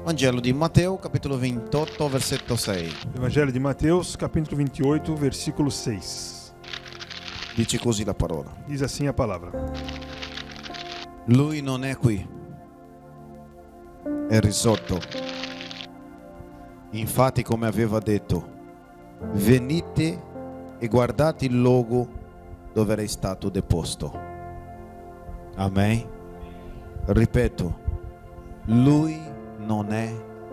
Vangelo di Matteo, capitolo 28, versetto 6. Evangelho de Mateus, capítulo 28, versículo 6. Dice così la parola. Diz assim a palavra: Lui non è qui, è risorto. Infatti, come aveva detto, venite e guardate il luogo dove era stato deposto. Amen. Ripeto, lui non è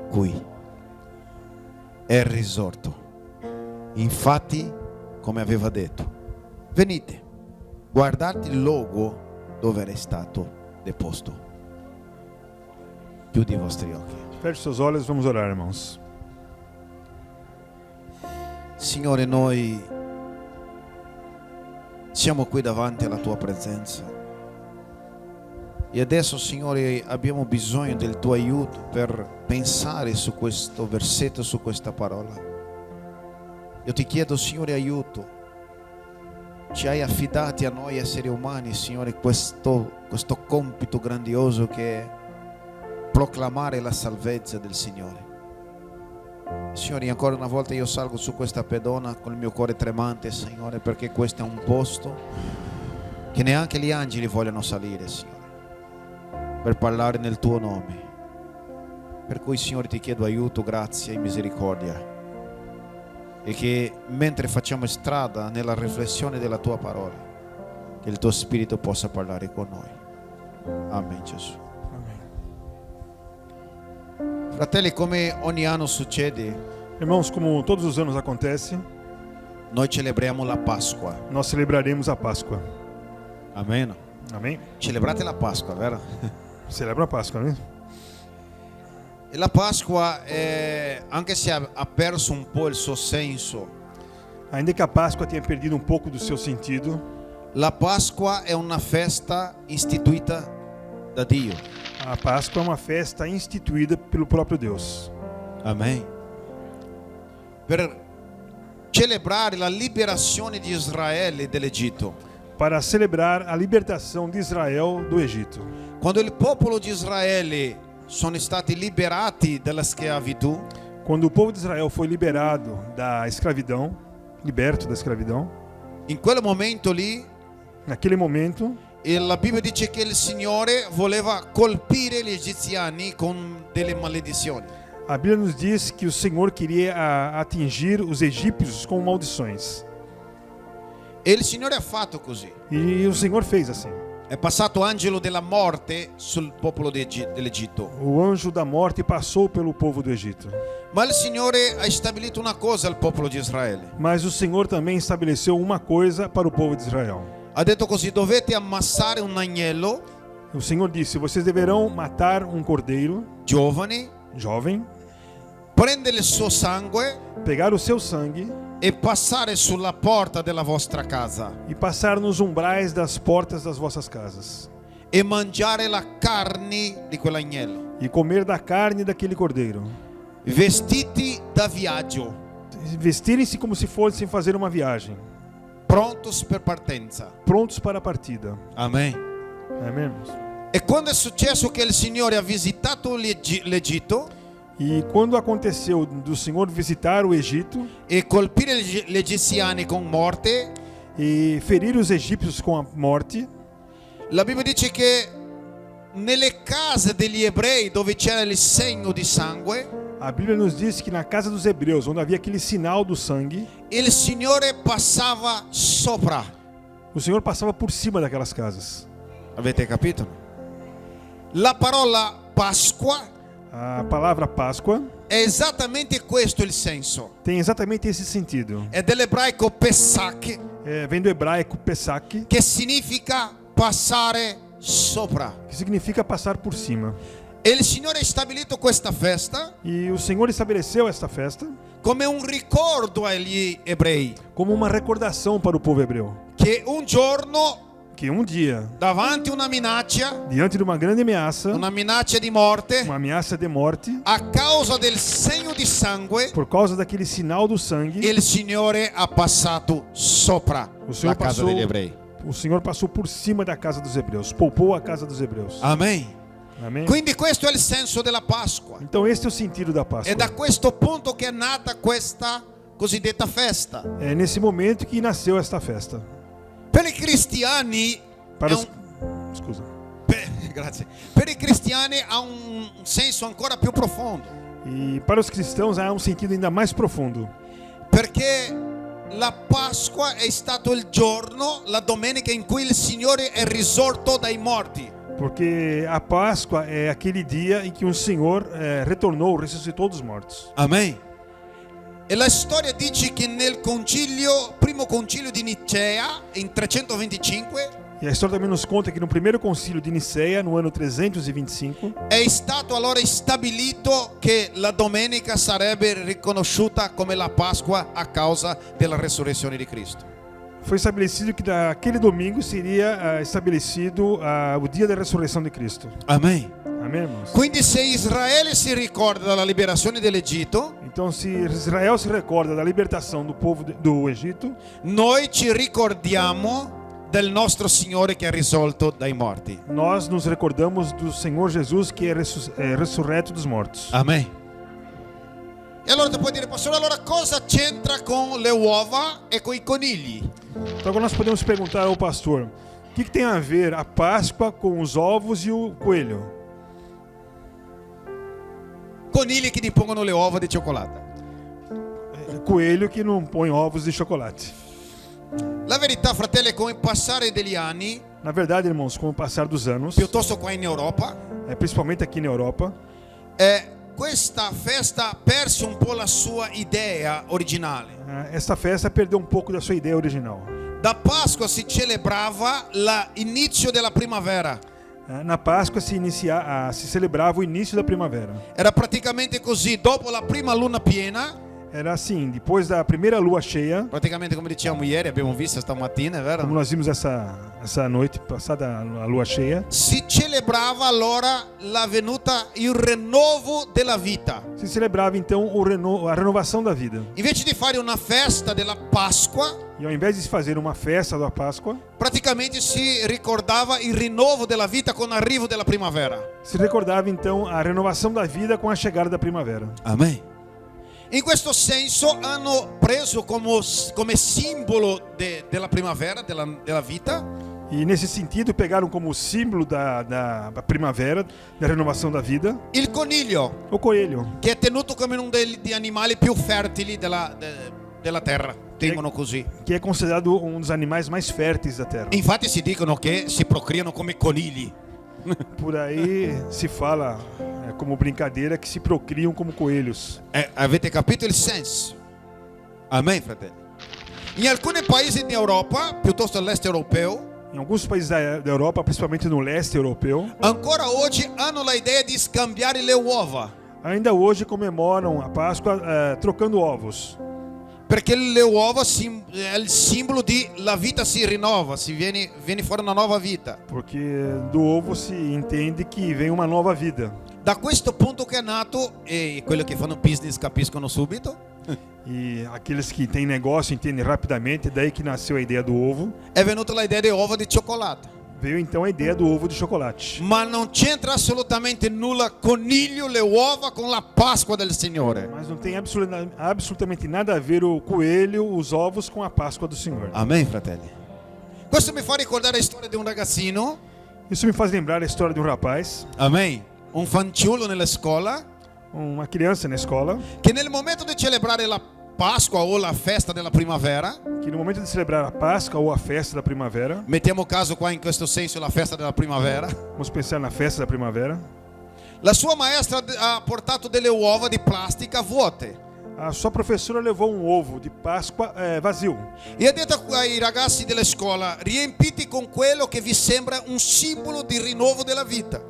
qui, è risorto. Infatti, come aveva detto, venite, guardate il luogo dove era stato deposto. Chiudi i vostri occhi. Feche seus olhos, vamos orar, irmãos. Signore, noi siamo qui davanti alla tua presenza e adesso, Signore, abbiamo bisogno del tuo aiuto per pensare su questo versetto, su questa parola. Io ti chiedo, Signore, aiuto. Ci hai affidati a noi esseri umani, Signore, questo compito grandioso che è proclamare la salvezza del Signore. Signore, ancora una volta io salgo su questa pedona con il mio cuore tremante, Signore, perché questo è un posto che neanche gli angeli vogliono salire, Signore, per parlare nel tuo nome. Per cui, Signore, ti chiedo aiuto, grazia e misericordia, e che mentre facciamo strada nella riflessione della tua parola, che il tuo Spirito possa parlare con noi. Amen, Gesù. Fratelli, come ogni anno succede, Irmãos, como todos os anos acontece, noi celebriamo la Pasqua. nós celebraremos a Páscoa. Amen. Amém? Celebrate la Pasqua, vero? Celebra a Páscoa, né? E la Pasqua, anche se ha perso un po' il suo senso, Ainda que a Páscoa tenha perdido um pouco do seu sentido, la Pasqua è una festa istituita da Dio. a Páscoa é uma festa instituída pelo próprio Deus. Amen. Per celebrare la liberazione di Israele dall'Egitto. Para celebrar a libertação de Israel do Egito. Quando il popolo di Israele sono stati liberati dalla schiavitù, Quando o povo de Israel foi liberado da escravidão, liberto da escravidão, in quel momento lì, naquele momento, e la Bibbia dice che il Signore voleva colpire gli egiziani con delle maledizioni. a Bíblia nos diz que o Senhor queria atingir os egípcios com maldições. E il Signore ha fatto così. E o Senhor fez assim. È passato angelo della morte sul popolo dell'Egitto. O anjo da morte passou pelo povo do Egito. Ma il Signore ha stabilito una cosa al popolo di Israele. Mas o Senhor também estabeleceu uma coisa para o povo de Israel. Ha detto così: dovete ammassare un agnello O Senhor disse: vocês deverão matar um cordeiro giovane, jovem, prendere il suo sangue pegar o seu sangue e passare sulla porta della vostra casa e passar nos umbrais das portas das vossas casas e mangiare la carne di quell'agnello, e comer da carne daquele cordeiro. vestiti da viaggio, Vestirem-se como se fossem fazer uma viagem, prontos per partenza. prontos para a partida. Amen. Amém, irmãos? E quando è successo che il Signore ha visitato l'Egitto E quando aconteceu do Senhor visitar o Egito e colpire gli egiziani con morte, e ferir os egípcios com a morte, la Bibbia dice che nelle case degli ebrei dove c'era il segno di sangue, a Bíblia nos diz que na casa dos hebreus, onde havia aquele sinal do sangue, il Signore passava sopra. o Senhor passava por cima daquelas casas. Avete capito? La parola Pasqua A palavra Páscoa è esattamente questo il senso. tem exatamente esse sentido. È dell'ebraico Pesach, Vem do hebraico Pesach, che significa passare sopra. que significa passar por cima. E il Signore ha stabilito questa festa E o Senhor estabeleceu esta festa come un ricordo agli ebrei como uma recordação para o povo hebreu, che un giorno, que um dia, davanti a una minaccia diante de uma grande ameaça, una minaccia di morte, uma ameaça de morte, a causa del segno di sangue, por causa daquele sinal do sangue, il Signore ha passato sopra o la Senhor casa passou degli ebrei. O Senhor passou por cima da casa dos hebreus, poupou a casa dos hebreus. Amém. Amém? Quindi questo è il senso della Pasqua. Então esse é o sentido da Páscoa. È da questo punto che è nata questa cosiddetta festa. É nesse momento que nasceu esta festa. Per i cristiani Para è os... Scusa. grazie. Per i cristiani ha un senso ancora più profondo, E para os cristãos há um sentido ainda mais profundo. perché la Pasqua è stato il giorno, la domenica in cui il Signore è risorto dai morti. Porque a Páscoa é aquele dia em que o Senhor retornou, ressuscitou dos mortos. Amen. E la storia dice che nel primo concilio di Nicea, in 325, E a história também nos conta que no primeiro concílio de Nicéia, no ano 325, è stato allora stabilito che la domenica sarebbe riconosciuta come la Pasqua a causa della resurrezione di Cristo. foi estabelecido que naquele domingo seria estabelecido o dia da ressurreição de Cristo. Amen. Amém, irmãos? Quindi se Israele si ricorda della liberazione dell'Egitto, Então, se Israel se recorda da libertação do povo do Egito, noi ci ricordiamo del nostro Signore che è risolto dai morti. nós nos recordamos do Senhor Jesus que é ressurreto dos mortos. Amen. E allora tu puoi dire, pastore, allora cosa c'entra con le uova e con i conigli? Então agora nós podemos perguntar ao pastor, o que tem a ver a Páscoa com os ovos e o coelho? Conigli che impongono le uova di cioccolata. Coelho que não põe ovos de chocolate. La verità, fratelli, è con il passare degli anni, Na verdade, irmãos, com o passar dos anos, piuttosto qua in Europa, principalmente aqui na Europa, questa festa ha perso un po' la sua idea originale. esta festa perdeu um pouco da sua ideia original. Da Pasqua si celebrava l'inizio della primavera. Na Páscoa se celebrava o início da primavera. Era praticamente così, dopo la prima luna piena, Era assim, depois da primeira lua cheia, praticamente come dicevamo ieri, abbiamo visto stamattina, è como vero? nós vimos essa noite passada, a lua cheia, Si celebrava allora la venuta, il rinnovo della vita. se celebrava então a renovação da vida. Invece di fare una festa della Pasqua, E ao invés de se fazer uma festa da Páscoa, praticamente si ricordava il rinnovo della vita con l'arrivo della primavera. se recordava então a renovação da vida com a chegada da primavera. Amen. In questo senso hanno preso come simbolo della primavera, della vita, E nesse sentido pegaram como símbolo da primavera, da renovação da vida, il coniglio, o coelho, che è tenuto come uno degli animali più fertili della terra. Tengono così. que é considerado um dos animais mais férteis da terra. Infatti si dicono che si procreano come conigli. Por aí se fala como brincadeira que se procriam como coelhos. Avete capito il senso? Amen, fratelli. In alcuni paesi d'Europa, piuttosto all'est europeo, Em alguns países da Europa, principalmente no leste europeu, ancora oggi hanno l'idea di scambiare le uova. ainda hoje comemoram a Páscoa trocando ovos. Perché le uova è il simbolo di la vita si rinnova, viene fuori una nuova vita. Porque do ovo se entende que vem uma nova vida. Da questo punto che è nato, e quelli che fanno business capiscono subito, E aqueles que têm negócio entendem rapidamente, daí que nasceu a ideia do ovo. è venuta l'idea di uova di cioccolato. Veio então a ideia do ovo de chocolate. Ma non c'entra assolutamente nulla coniglio, le uova con la Pasqua del Signore. Mas não tem absolutamente nada a ver o coelho, os ovos com a Páscoa do Senhor. Amen, fratelli. Questo mi fa ricordare la storia di un ragazzino, Isso me faz lembrar a história de um rapaz, amen, un fanciullo nella scuola, uma criança na escola, che nel momento di celebrare la Pasqua o la festa della primavera, que no momento de celebrar a Páscoa ou a festa da primavera, mettiamo caso qua in questo senso la festa della primavera, vamos pensar na festa da primavera, la sua maestra ha portato delle uova di plastica vuote a sua professora levou um ovo de Páscoa vazio e ha detto ai ragazzi della scuola: riempiti con quello che vi sembra un simbolo di rinnovo della vita.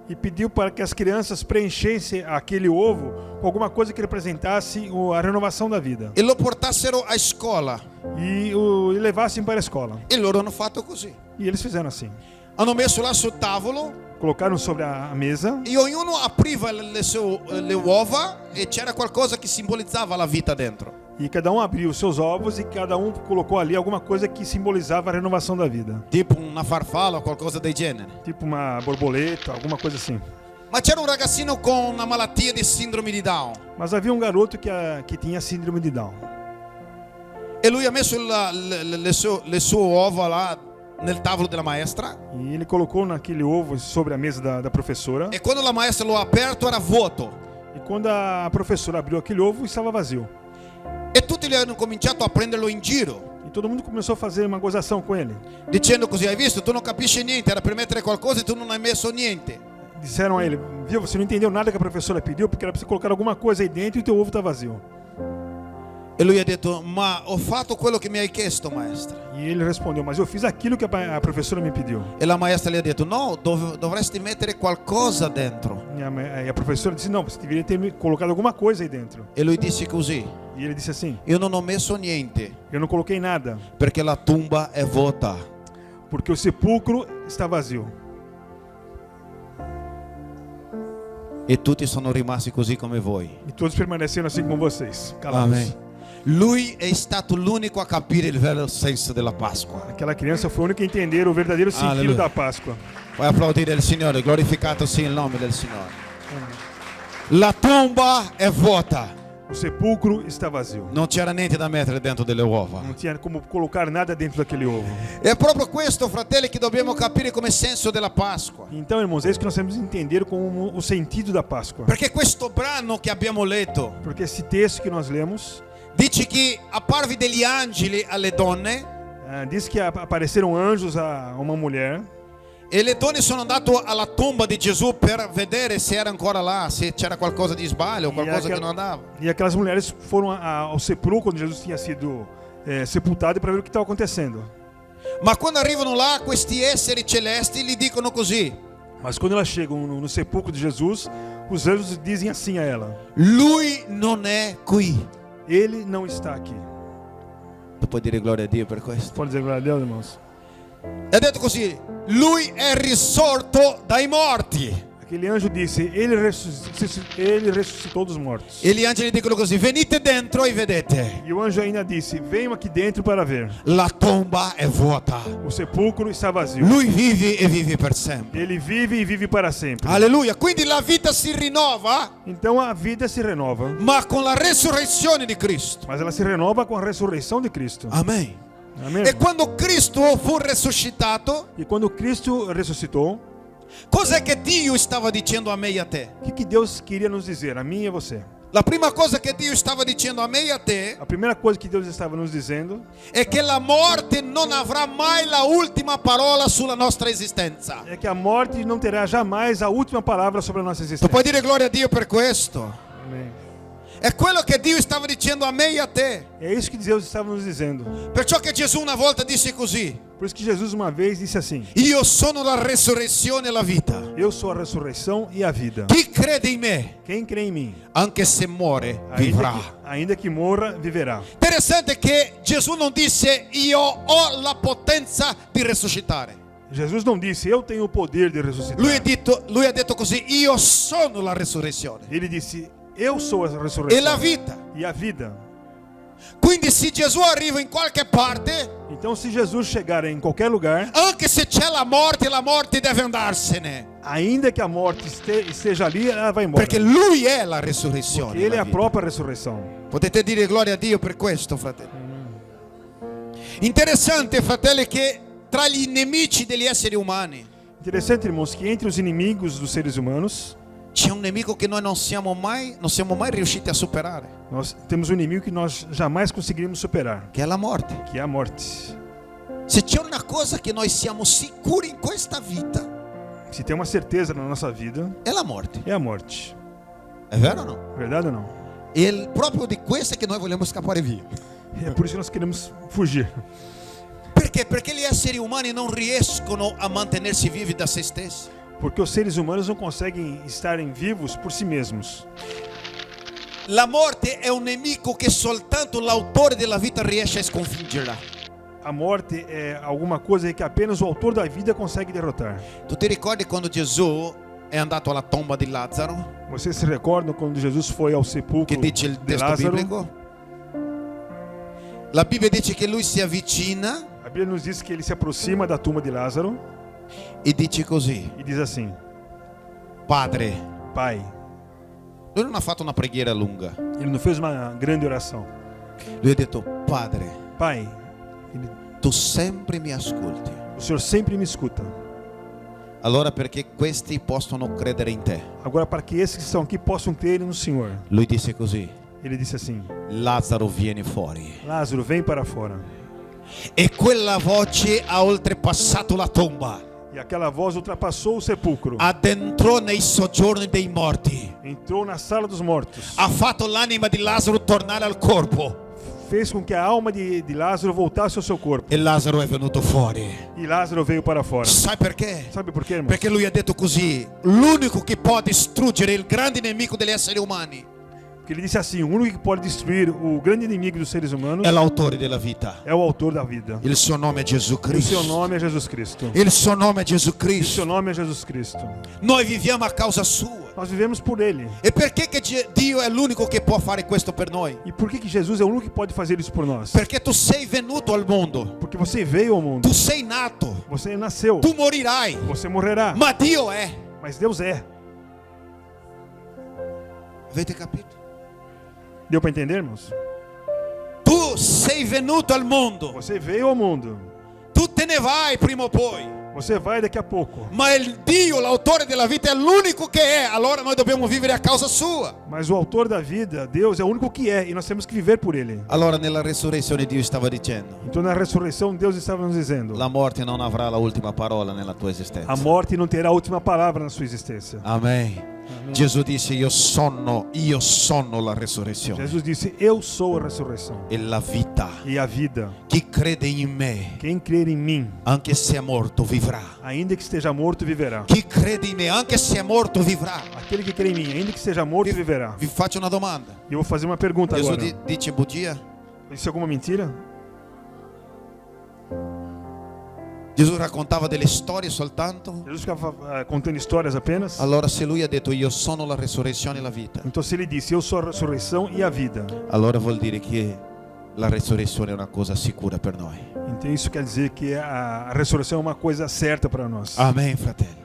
e pediu para que as crianças preenchessem aquele ovo com alguma coisa que representasse a renovação da vida E lo portassero a scuola. e levassem para a escola. E loro hanno fatto così. E eles fizeram assim. Hanno messo là sul tavolo Colocaram sobre a mesa e ognuno apriva le uova e c'era qualcosa che simbolizzava la vita dentro. E cada um abriu os seus ovos e cada um colocou ali alguma coisa que simbolizava a renovação da vida. tipo una farfalla o qualcosa del genere. Tipo uma borboleta, alguma coisa assim. Ma c'era un ragazzino con una malattia di sindrome di Down Mas havia um garoto que tinha síndrome de Down. e lui ha messo le sue uova là nel tavolo della maestra, E ele colocou naquele ovo sobre a mesa da professora. e quando la maestra lo ha aperto era vuoto, E quando a professora abriu aquele ovo, estava vazio. e tutti gli hanno cominciato a prenderlo in giro, E todo mundo começou a fazer uma gozação com ele. dicendo così: hai visto, tu non capisci niente, era per mettere qualcosa e tu non hai messo niente. Disseram a ele, viu, você não entendeu nada que a professora pediu, porque era para você colocar alguma coisa aí dentro e o teu ovo está vazio. E lui ha detto: ma ho fatto quello che mi hai chiesto, maestra. E ele respondeu, mas eu fiz aquilo que a professora me pediu. E la maestra gli ha detto: no, dovresti mettere qualcosa dentro. E a professora disse, não, você deveria ter colocado alguma coisa aí dentro. E lui disse così: E ele disse assim, io non ho messo niente eu não coloquei nada, perché la tumba è vuota. porque o sepulcro está vazio. E tutti sono rimasti così come voi. E todos permaneceram assim com vocês, calados. Amen. Lui è stato l'unico a capire il vero senso della Pasqua. Aquela criança foi a única a entender o verdadeiro sentido Aleluia. da Páscoa. Puoi applaudire il Signore, glorificato sia il nome del Signore. La tomba è vuota, O sepulcro está vazio. non c'era niente da mettere dentro delle uova. Não tinha como colocar nada dentro daquele ovo. È proprio questo, fratelli, che dobbiamo capire come senso della Pasqua. Então, irmãos, é isso que nós temos que entender como o sentido da Páscoa. Perché questo brano che abbiamo letto Porque esse texto que nós lemos dice che apparvi degli angeli alle donne diz que apareceram anjos a uma mulher. e le donne sono andate alla tomba di Gesù per vedere se era ancora là, se c'era qualcosa di sbaglio o qualcosa che non andava. E aquelas mulheres foram ao sepulcro quando Jesus tinha sido sepultado para ver o que estava acontecendo. Ma quando arrivano là, questi esseri celesti gli dicono così: Mas quando elas chegam no sepulcro de Jesus, os anjos dizem assim a ela: lui non è qui. Ele não está aqui. Tu puoi dire gloria a Dio per questo? Pode dizer glória a Deus, irmãos? E ha detto così: lui è risorto dai morti. Aquele anjo disse: ele ressuscitou dos mortos. E gli angeli dicono così: venite dentro e vedete. E o anjo ainda disse: venham aqui dentro para ver. La tomba è vuota. O sepulcro está vazio. Lui vive e vive per sempre. Ele vive e vive para sempre. Alleluia. Quindi la vita si rinnova, Então a vida se renova, ma con la resurrezione di Cristo. mas ela se renova com a ressurreição de Cristo. Amen. Amém? E irmão? quando Cristo fu risuscitato, E quando Cristo ressuscitou, cos'è che Dio stava dicendo a me e a te? o que Deus queria nos dizer, a mim e a você? La prima cosa che Dio stava dicendo a me e a te A primeira coisa que Deus estava nos dizendo è che la morte non avrà mai la ultima parola sulla nostra esistenza. é que a morte não terá jamais a última palavra sobre a nossa Tu existência. puoi dire gloria a Dio per questo? Amém. È quello che Dio stava dicendo a me e a te. É isso que Deus estava nos dizendo. Perciò che Gesù una volta disse così: Por isso que Jesus uma vez disse assim: io sono la resurrezione e la vita. Eu sou a ressurreição e a vida. Chi crede in me, Quem crê em mim, anche se muore, vivrà. ainda que morra, viverá. Interessante che Gesù non disse: io ho la potenza di risuscitare. Jesus não disse: eu tenho o poder de ressuscitar. Lui ha detto così: io sono la resurrezione Ele disse: eu sou a e ressurreição la vita. e a vida. Quindi se Gesù arriva in qualche parte, Então, se Jesus chegar em qualquer lugar, anche se c'è la morte deve andarsene, ainda que a morte esteja ali, ela vai embora. perché lui è la resurrezione. Porque ele e é la a vita. própria ressurreição. Potete dire gloria a Dio per questo, fratelli. Interessante, fratelli, che tra gli nemici degli esseri umani Interessante, irmãos, que entre os inimigos dos seres humanos, c'è un nemico che noi non siamo mai riusciti a superare, nós temos um inimigo que nós jamais conseguiríamos superar, che è la morte. que é a morte. Se c'è una cosa che noi siamo sicuri in questa vita, Se tem uma certeza na nossa vida, è la morte. é a morte. È vero o no? Verdade ou não? E proprio di questa che noi vogliamo scappare via. É por isso que nós queremos fugir. Perché? Perché gli esseri umani non riescono a mantenersi vivi da se stessi. Porque os seres humanos não conseguem estarem vivos por si mesmos. La morte è un nemico che soltanto l'autore della vita riesce a sconfiggerla. A morte é alguma coisa que apenas o autor da vida consegue derrotar. Tu ti ricordi quando Gesù è andato alla tomba di Lazzaro? Vocês se recordam quando Jesus foi ao Che sepulcro dice il de testo Lázaro? biblico? La Bibbia dice che lui si avvicina A Bíblia nos diz que ele se aproxima da tumba de Lázaro e dice così: e diz assim: Padre. Pai. Lui non ha fatto una preghiera lunga. Ele não fez uma grande oração. Lui ha detto: Padre, Pai, tu sempre mi ascolti. o Senhor sempre me escuta. Allora perché questi possono credere in te. Agora, para que esses que estão aqui possam crer no Senhor. Lui disse così: Ele disse assim: Lazzaro, vieni fuori. Lázaro, vem para fora. E quella voce ha oltrepassato la tomba. E aquela voz ultrapassou o sepulcro. Addentrò nei soggiorni dei morti. Entrou na sala dos mortos. Ha fatto l'anima di Lazzaro tornare al corpo. Fez com que a alma de Lázaro voltasse ao seu corpo. E Lazzaro è venuto fuori. E Lázaro veio para fora. Sai perché? Sabe por quê, irmão? Perché lui ha detto così: l'unico che può distruggere il grande nemico degli esseri umani Porque ele disse assim: o único que pode destruir o grande inimigo dos seres humanos è l'autore della vita. é o autor da vida. Il suo nome è Gesù E o Cristo. seu nome é Jesus Cristo. Il suo nome è Gesù E o Cristo. seu nome é Jesus Cristo. Noi viviamo a causa sua. Nós vivemos por Ele. E perché che Dio è l'unico che può fare questo per noi? E por que Jesus é o único que pode fazer isso por nós? Perché tu sei venuto al mondo. Porque você veio ao mundo. Tu sei nato. Você nasceu. Tu morirai. Você morrerá. Ma Dio è. Mas Deus é. Avete capito? Deu para entender, irmãos? Tu sei venuto al mondo. Você veio ao mundo. Tu te ne vai prima o poi. Você vai daqui a pouco. Ma il Dio, l'autore della vita, è l'unico che è. Allora noi dobbiamo vivere a causa sua. Mas o autor da vida, Deus, é o único que é. E nós temos que viver por Ele. Allora nella resurrezione Dio stava dicendo: Então na ressurreição, Deus estava nos dizendo: la morte non avrà la ultima parola nella tua esistenza. a morte não terá a última palavra na sua existência. Amen. Gesù disse: io sono la resurrezione Jesus disse: eu sou a ressurreição e la vita. e a vida. Chi crede in me, Quem crer em mim, anche se è morto, vivrà. ainda que esteja morto, viverá. Chi crede in me, anche se è morto, vivrà. Aquele que crê em mim, ainda que esteja morto, viverá. Vi faccio una domanda. E eu vou fazer uma pergunta Gesù agora. dice bugia? Isso é alguma mentira? Gesù raccontava delle storie soltanto? Jesus ficava contando histórias apenas? Allora se lui ha detto io sono la resurrezione e la vita, Então se ele disse: eu sou a ressurreição e a vida, allora vuol dire che la resurrezione è una cosa sicura per noi. então isso quer dizer que a ressurreição é uma coisa certa para nós. Amen, fratelli.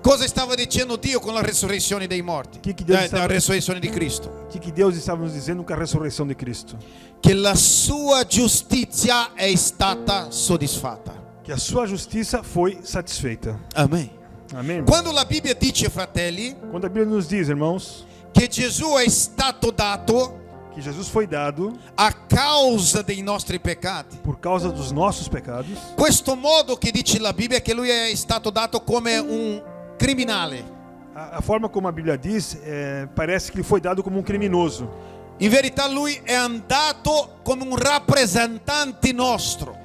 Cosa stava dicendo Dio con la resurrezione dei morti? Che Dio stava- La resurrezione di Cristo. O que Deus estava nos dizendo com a ressurreição de Cristo? Che la sua giustizia è stata soddisfatta. Que a sua justiça foi satisfeita. Amen. Amém, irmão? Quando la Bibbia dice, fratelli, Quando a Bíblia nos diz, irmãos, che Gesù è stato dato que Jesus foi dado a causa dei nostri peccati, por causa dos nossos pecados, questo modo che dice la Bibbia è che lui è stato dato come un criminale. a forma como a Bíblia diz, parece que ele foi dado como um criminoso. In verità lui è andato come un rappresentante nostro.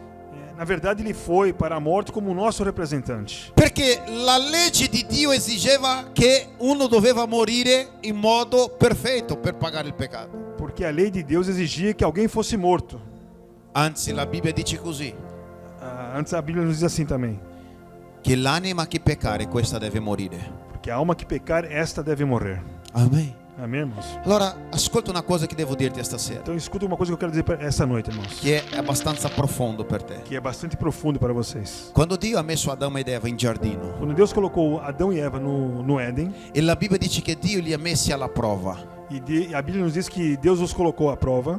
Na verdade, ele foi para a morte como o nosso representante. Perché la legge di Dio esigeva che uno doveva morire in modo perfetto per pagare il peccato. Porque a lei de Deus exigia que alguém fosse morto. Anzi, la Bibbia dice così, Antes a Bíblia nos diz assim também: che l'anima che peccare, questa deve morire. porque a alma que pecar, esta deve morrer. Amen. Amém, irmãos? Allora, ascolta una cosa che devo dirti stasera, Então escuta uma coisa que eu quero dizer essa noite, irmãos, che è abbastanza profondo per te. que é bastante profundo para vocês. Quando Dio ha messo Adamo ed Eva in giardino, Quando Deus colocou Adão e Eva no Éden, e la Bibbia dice che Dio li ha messi alla prova, a Bíblia nos diz que Deus os colocou à prova,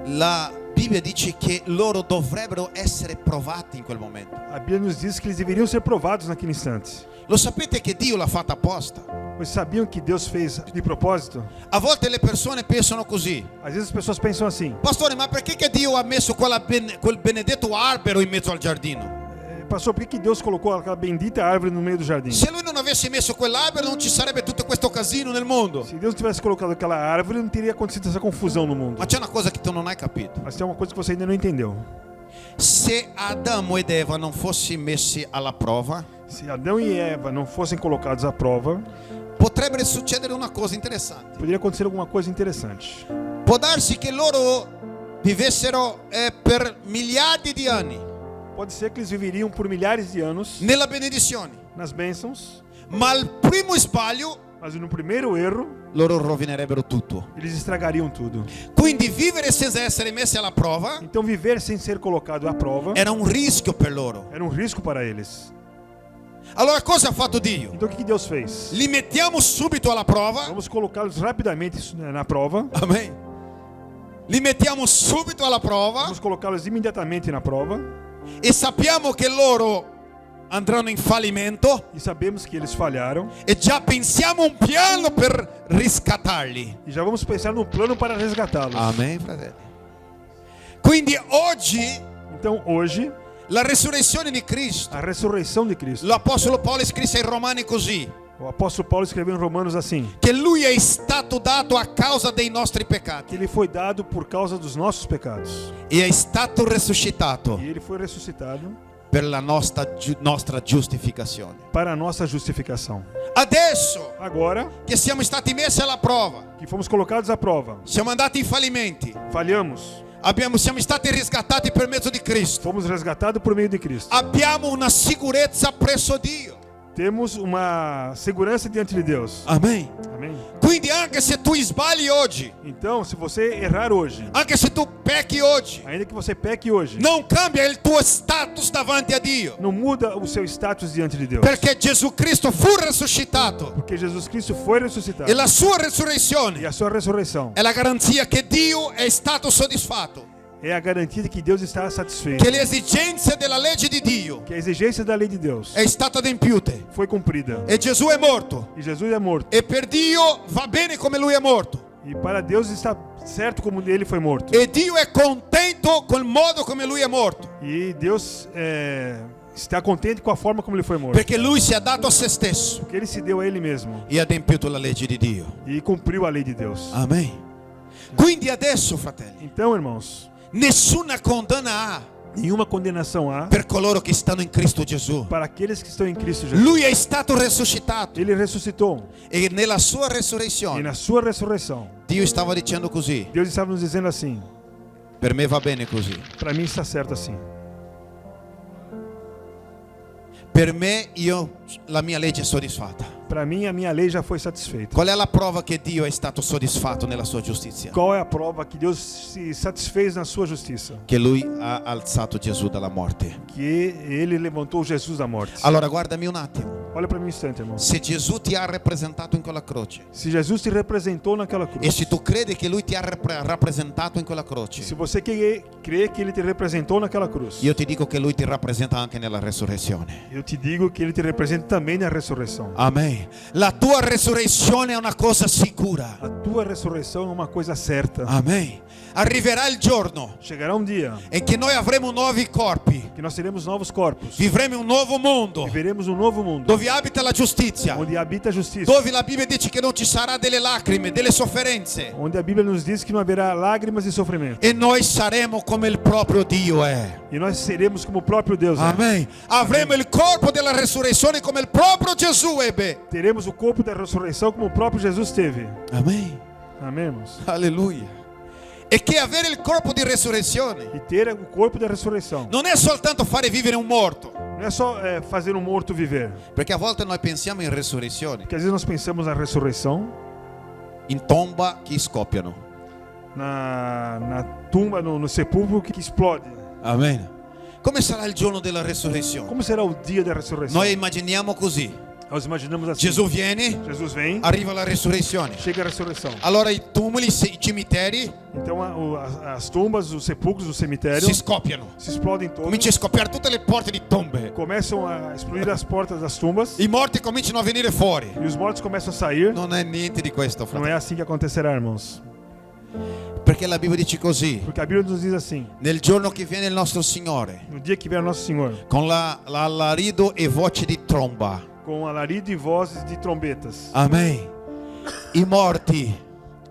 la Bibbia dice che loro dovrebbero essere provati in quel momento. a Bíblia nos diz que eles deveriam ser provados naquele instante. Lo sapete che Dio l'ha fatta apposta? Vocês sabiam que Deus fez de propósito? A volte le persone pensano così: Às vezes as pessoas pensam assim: pastore, ma perché che Dio ha messo quel benedetto albero in mezzo al giardino? pastor, por que Deus colocou aquela bendita árvore no meio do jardim? Se lui non avesse messo quell'albero non ci sarebbe tutto questo casino nel mondo. Se Deus tivesse colocado aquela árvore, não teria acontecido essa confusão no mundo. Ma c'è una cosa che tu non hai capito. Mas tem uma coisa que você ainda não entendeu. Se Adamo ed Eva non fossi messi alla prova, Se Adão e Eva não fossem colocados à prova, potrebbe succedere una cosa interessante. poderia acontecer alguma coisa interessante. Può darsi che loro vivessero per miliardi di anni Pode ser que eles viveriam por milhares de anos nella benedizione, nas bênçãos, ma al primo sbaglio Mas no primeiro erro, loro rovinerebbero tutto. eles estragariam tudo. Quindi vivere senza essere messi alla prova Então viver sem ser colocado à prova era un rischio per loro. era um risco para eles. Allora cosa ha fatto Dio? Então o que Deus fez? Li mettiamo subito alla prova. Vamos colocá-los rapidamente na prova. Amen. Li mettiamo subito alla prova Vamos colocá-los imediatamente na prova. e sappiamo che loro andranno in fallimento E sabemos que eles falharam. e già pensiamo un piano per riscattarli. E já vamos pensar num plano para resgatá-los. Amen, fratelli. Quindi oggi Então hoje, la resurrezione di Cristo, a ressurreição de Cristo. l'Apostolo Paolo scrisse ai Romani così, O apóstolo Paulo escreveu em Romanos assim: che lui è stato dato a causa dei nostri que peccati ele foi dado por causa dos nossos pecados. e è stato resuscitato E ele foi ressuscitado per la nostra giustificazione. para a nossa justificação. Adesso Agora che siamo stati messi alla prova, que fomos colocados à prova, siamo andati in fallimenti, falhamos, siamo stati riscattati per mezzo di Cristo, fomos resgatados por meio de Cristo. abbiamo una sicurezza presso Dio. Temos uma segurança diante de Deus. Amen. Amém? Quindi anche se tu sbagli oggi, Então, se você errar hoje, anche se tu pecchi oggi, ainda que você peque hoje, non cambia il tuo status davanti a Dio, não muda o seu status diante de Deus. perché Gesù Cristo fu risuscitato Porque Jesus Cristo foi ressuscitado. e la sua E resurrezione a sua ressurreição è la garanzia che Dio è stato soddisfatto, é a garantia de que Deus está satisfeito. che le esigenze della legge di Dio Que a exigência da lei de Deus è stata adempiute foi cumprida. e Gesù è morto E Jesus é morto. e per Dio va bene come lui è morto E para Deus está certo como ele foi morto. e Dio è contento col modo come lui è morto, E Deus está contente com a forma como ele foi morto. perché lui si è dato a se stesso Porque ele se deu a ele mesmo e ha adempiuto la legge di Dio. e cumpriu a lei de Deus. Amen. Quindi adesso, fratelli, Então, irmãos, nessuna condanna ha nenhuma condenação há per coloro che stanno in Cristo Gesù. para aqueles que estão em Cristo Jesus. Lui è stato risuscitato Ele ressuscitou. e nella sua E resurrezione na sua ressurreição, Dio stava dicendo così: Deus estava nos dizendo assim: per me va bene così, para mim está certo assim. per me la mia legge è soddisfatta. Para mim, a minha lei já foi satisfeita. Qual è la prova che Dio è stato soddisfatto nella sua giustizia? Qual é a prova que Deus se satisfez na sua justiça? Che lui ha alzato Gesù dalla morte. Que ele levantou Jesus da morte. Allora guardami un attimo, Olha para mim um instante, irmão. se Gesù ti ha rappresentato in quella croce Se Jesus te representou naquela cruz, e se tu credi che lui ti ha rappresentato in quella se croce, você crê que ele te representou naquela cruz, io ti dico che lui ti rappresenta anche nella resurrezione. eu te digo que ele te representa também na ressurreição. Amen. La tua resurrezione è una cosa sicura. A tua ressurreição é uma coisa certa. Amen. Arriverà il giorno Chegará um dia in cui noi avremo nuovi corpi, que nós teremos novos corpos, vivremo un nuovo mondo viveremos um novo mundo, dove abita la giustizia, onde habita a justiça, dove la Bibbia dice che non ci sarà delle lacrime, delle sofferenze onde a Bíblia nos diz que não haverá lágrimas e sofrimento, e noi saremo come il proprio Dio è. e nós seremos como o próprio Deus é. Amen. Avremo il corpo della resurrezione come il proprio Gesù ebbe. Teremos o corpo da ressurreição como o próprio Jesus teve. Amen. Amém, irmãos? Alleluia. E che avere il corpo di resurrezione E ter o corpo da ressurreição non è soltanto fare vivere un morto, não é só fazer um morto viver. perché a volte noi pensiamo in resurrezione, Porque às vezes nós pensamos na ressurreição, in tomba che scoppiano. na tumba, no sepulcro que explode. Amen. Come sarà il giorno della resurrezione? Como será o dia da ressurreição? Noi immaginiamo così. Nós imaginamos assim. Gesù viene, Jesus vem, arriva la resurrezione. chega a ressurreição. Allora i tumuli, i cimiteri Então as tumbas, os sepulcros do cemitério si scoppiano. se explodem todos. Comincia a scoppiare tutte le porte di tombe. Começam a explodir as portas das tumbas. I morti cominciano a venire fuori. E os mortos começam a sair. Non è niente di questo, Não fratello. é assim que acontecerá, irmãos. Perché la Bibbia dice così: Porque a Bíblia nos diz assim: nel giorno che viene il nostro Signore, no dia que vier nosso Senhor, con l'alarido e voce di tromba. com alarido e vozes de trombetas, Amen. I morti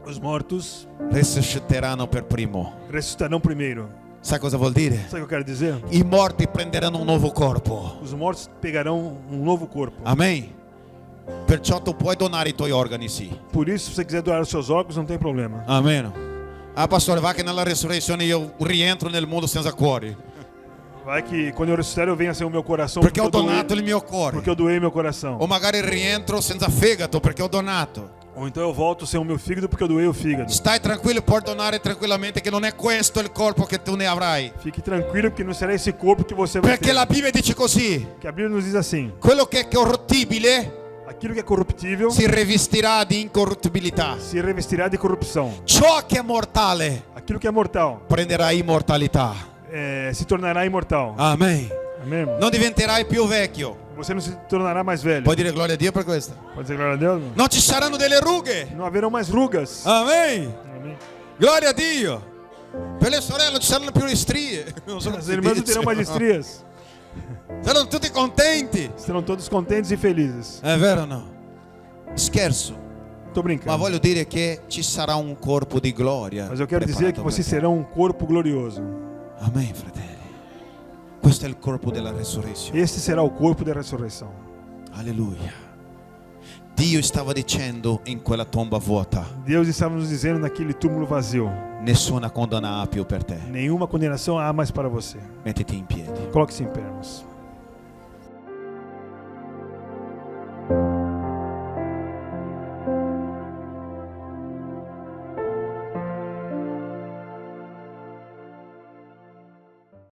os mortos risusciteranno per primo. ressuscitarão primeiro. Sai cosa vuol dire? Sabe o que eu quero dizer? I morti prenderanno un nuovo corpo. Os mortos pegarão um novo corpo. Amen. Perciò tu puoi donare i tuoi organi, sì. Por isso, se você quiser doar os seus órgãos, não tem problema. Amen. Ah, pastore, va che nella resurrezione io rientro nel mondo senza cuore. Vai que quando eu ressuscitar eu venha sem o meu coração perché ho donato il mio porque cuore. eu doei meu coração. O magari rientro senza fegato perché ho donato. Ou então eu volto sem o meu fígado porque eu doei o fígado. Stai tranquillo, puoi donare tranquillamente che non è questo il corpo che tu ne avrai. Fique tranquilo porque não será esse corpo que você vai Perché ter. la Bibbia dice così: Que a Bíblia nos diz assim: quello che è corruttibile aquilo que é corruptível si rivestirà di incorruttibilità. se revestirá de corrupção. Ciò che è mortale Aquilo que é mortal prenderà immortalità. se tornará imortal. Amen. Amém, irmão? Non diventerai più vecchio. Você não se tornará mais velho. Puoi dire gloria a Dio per questo? Pode dizer glória a Deus? Irmão? Non ci saranno delle rughe. Não haverão mais rugas. Amen. Amém. Gloria a Dio. Per le sorelle non ci saranno più le strie. Non so come As si irmãs não dice. terão mais estrias. Saranno tutti contenti. Serão todos contentes e felizes. È vero o no? Scherzo. Tô Ma brincando. voglio dire che ci sarà un corpo di gloria. Mas eu quero dizer que preparato vocês per te. serão um corpo glorioso. Amen, fratelli. Questo è il corpo della resurrezione. Este será o corpo da ressurreição. Alleluia. Dio stava dicendo in quella tomba vuota: Deus estava nos dizendo naquele túmulo vazio: nessuna condanna ha più per te. nenhuma condenação há mais para você. Mettiti in piedi. Coloque-se em pé, irmãos.